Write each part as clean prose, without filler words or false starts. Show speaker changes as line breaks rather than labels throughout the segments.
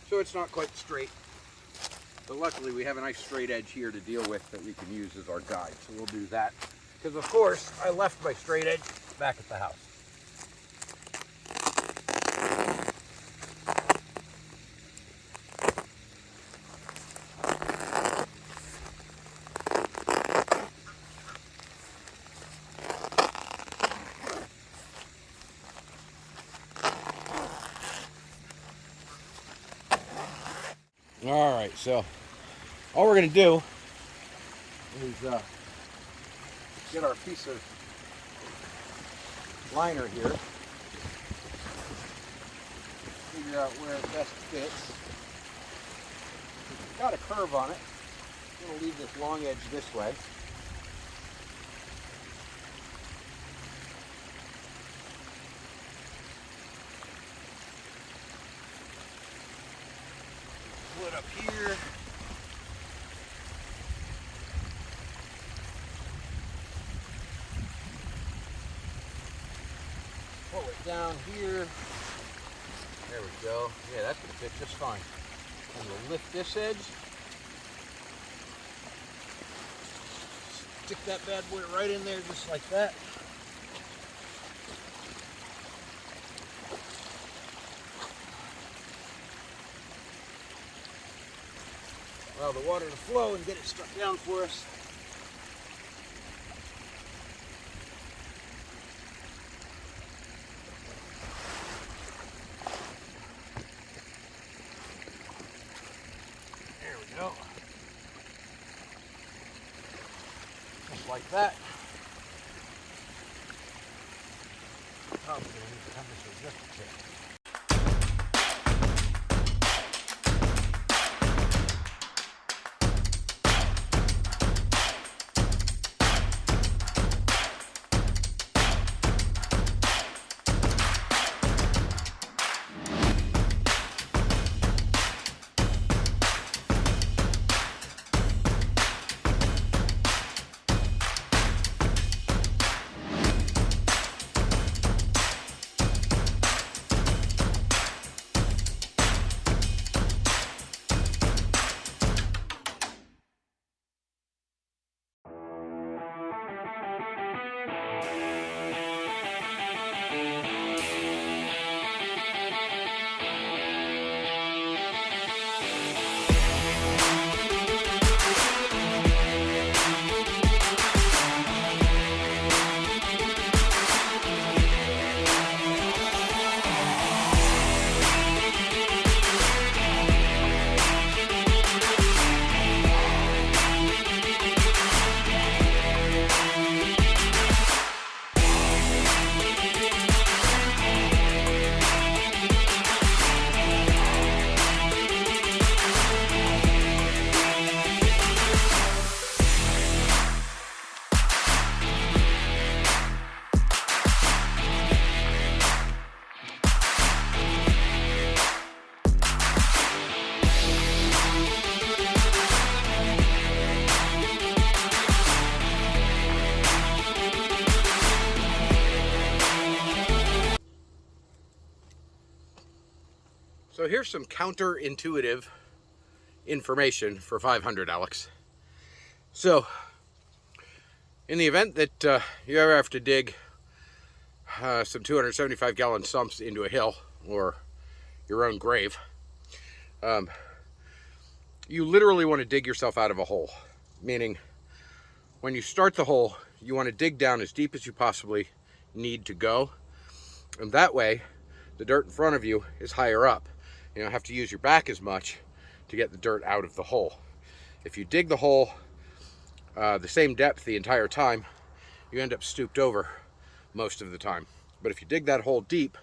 So it's not quite straight. But luckily we have a nice straight edge here to deal with that we can use as our guide. So we'll do that. Because of course I left my straight edge back at the house. All right, so all we're going to do is get our piece of liner here, figure out where it best fits. It's got a curve on it. I'm going to leave this long edge this way. Split up here. Pull it down here. There we go. Yeah, that's going to fit just fine. And we'll lift this edge. Stick that bad boy right in there just like that. Allow the water to flow and get it stuck down for us. There we go. Just like that. Probably going to need to come this way just a tick. So here's some counterintuitive information for 500, Alex. So, in the event that you ever have to dig some 275-gallon sumps into a hill or your own grave, you literally want to dig yourself out of a hole. Meaning, when you start the hole, you want to dig down as deep as you possibly need to go. And that way, the dirt in front of you is higher up. You don't have to use your back as much to get the dirt out of the hole. If you dig the hole the same depth the entire time, you end up stooped over most of the time. But if you dig that hole deep,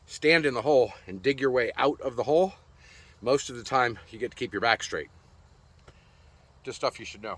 stand in the hole and dig your way out of the hole, most of the time you get to keep your back straight. Just stuff you should know.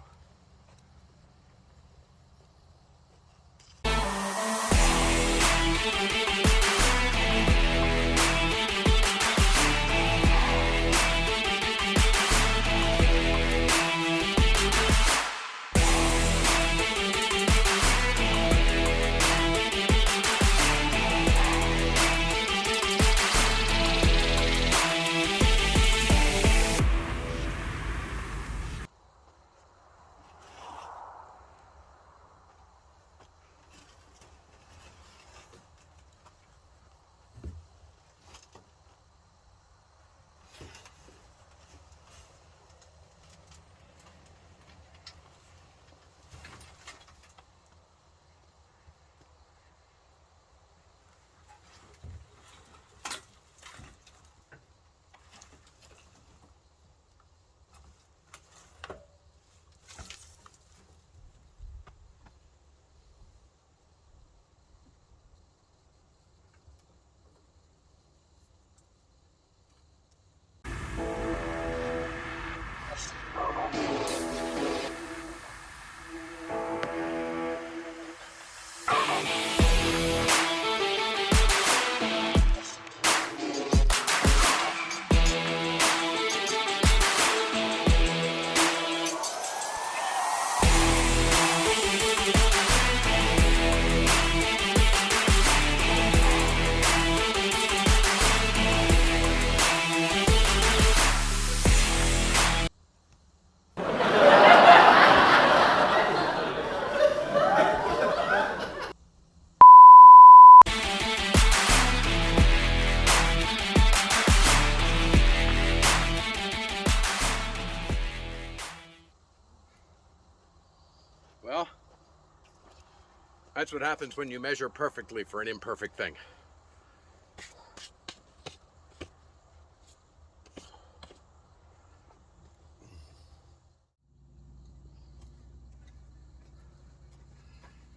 That's what happens when you measure perfectly for an imperfect thing.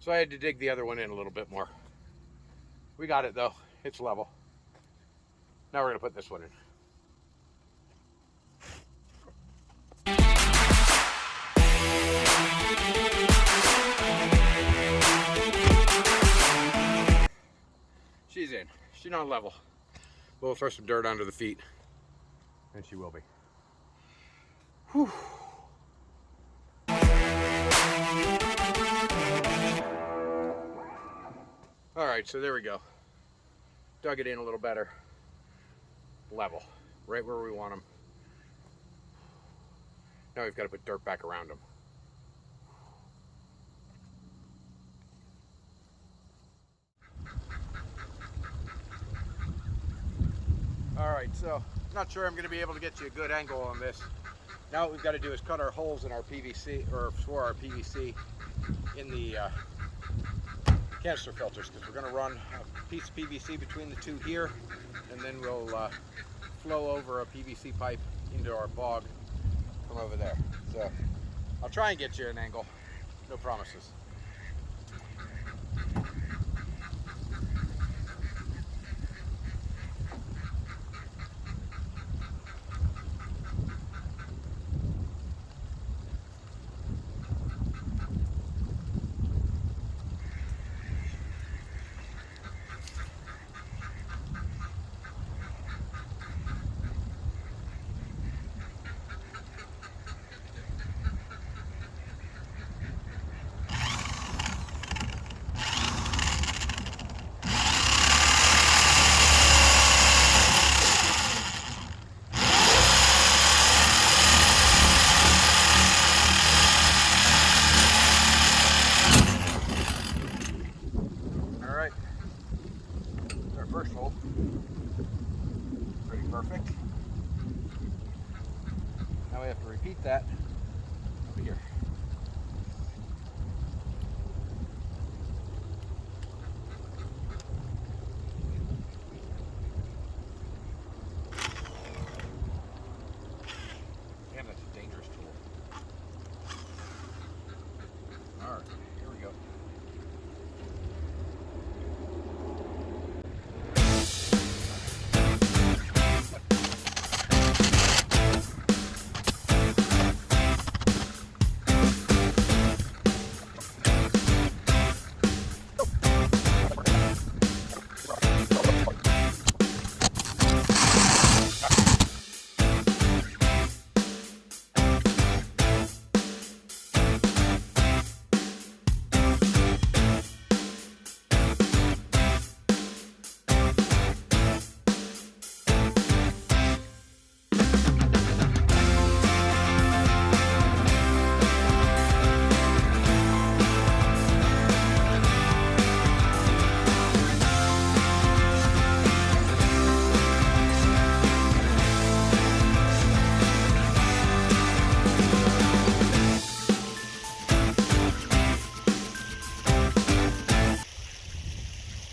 So I had to dig the other one in a little bit more. We got it though, it's level. Now we're gonna put this one in. She's in. She's not level. We'll throw some dirt under the feet, and she will be. Whew. All right, so there we go. Dug it in a little better. Level, right where we want them. Now we've got to put dirt back around them. All right, so not sure I'm going to be able to get you a good angle on this. Now what we've got to do is cut our holes in our PVC, or for our PVC in the canister filters, because we're going to run a piece of PVC between the two here, and then we'll flow over a PVC pipe into our bog from over there. So I'll try and get you an angle, no promises. First hole, pretty perfect. Now we have to repeat that over here. Damn, that's a dangerous tool. All right, here we go.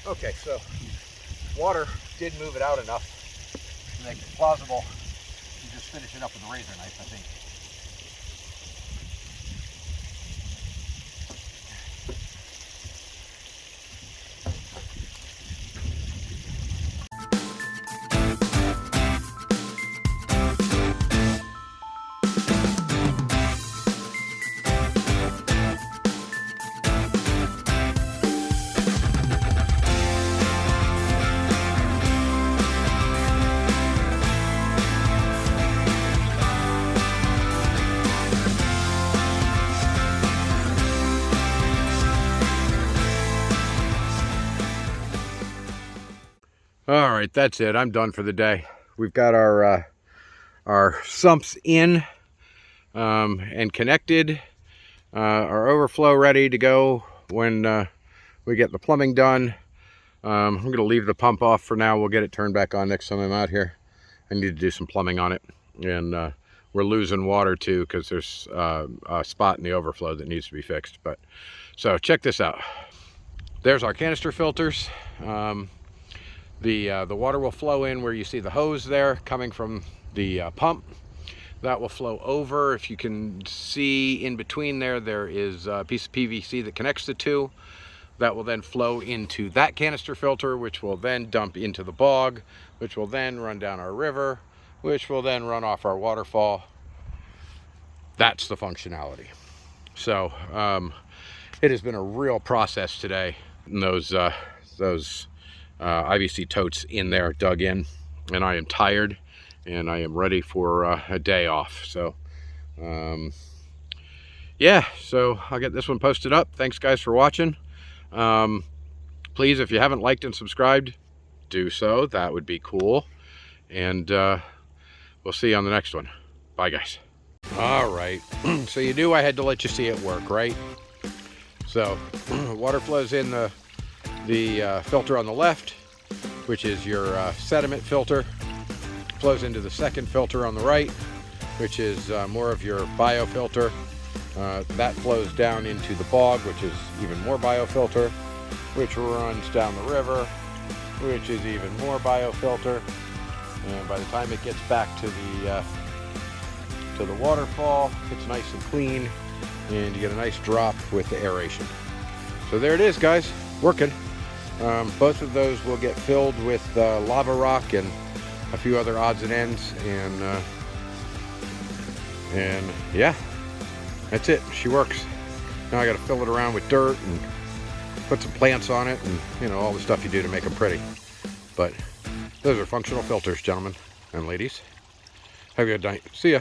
Okay, so water did move it out enough to make it plausible to just finish it up with a razor knife, I think. All right, that's it. I'm done for the day. We've got our sumps in and connected, our overflow ready to go when we get the plumbing done. I'm going to leave the pump off for now. We'll get it turned back on next time I'm out here. I need to do some plumbing on it, and we're losing water too because there's a spot in the overflow that needs to be fixed. But so check this out. there's our canister filters. The water will flow in where you see the hose there coming from the pump. That will flow over. If you can see in between there is a piece of PVC that connects the two. That will then flow into that canister filter, which will then dump into the bog, which will then run down our river, which will then run off our waterfall. That's the functionality. So it has been a real process today. And those IBC totes in there dug in, and I am tired and I am ready for a day off. So yeah, so I'll get this one posted up. Thanks guys for watching. Please, if you haven't liked and subscribed, do so. That would be cool. And we'll see you on the next one. Bye guys. All right, so you knew I had to let you see it work, right? So water flows in the filter on the left, which is your sediment filter. Flows into the second filter on the right, which is more of your biofilter. That flows down into the bog, which is even more biofilter, which runs down the river, which is even more biofilter. And by the time it gets back to the waterfall, it's nice and clean, and you get a nice drop with the aeration. So there it is, guys, working. Both of those will get filled with lava rock and a few other odds and ends, and yeah, that's it. She works. Now I got to fill it around with dirt and put some plants on it, and you know, all the stuff you do to make them pretty. But those are functional filters, gentlemen and ladies. Have a good night. See ya.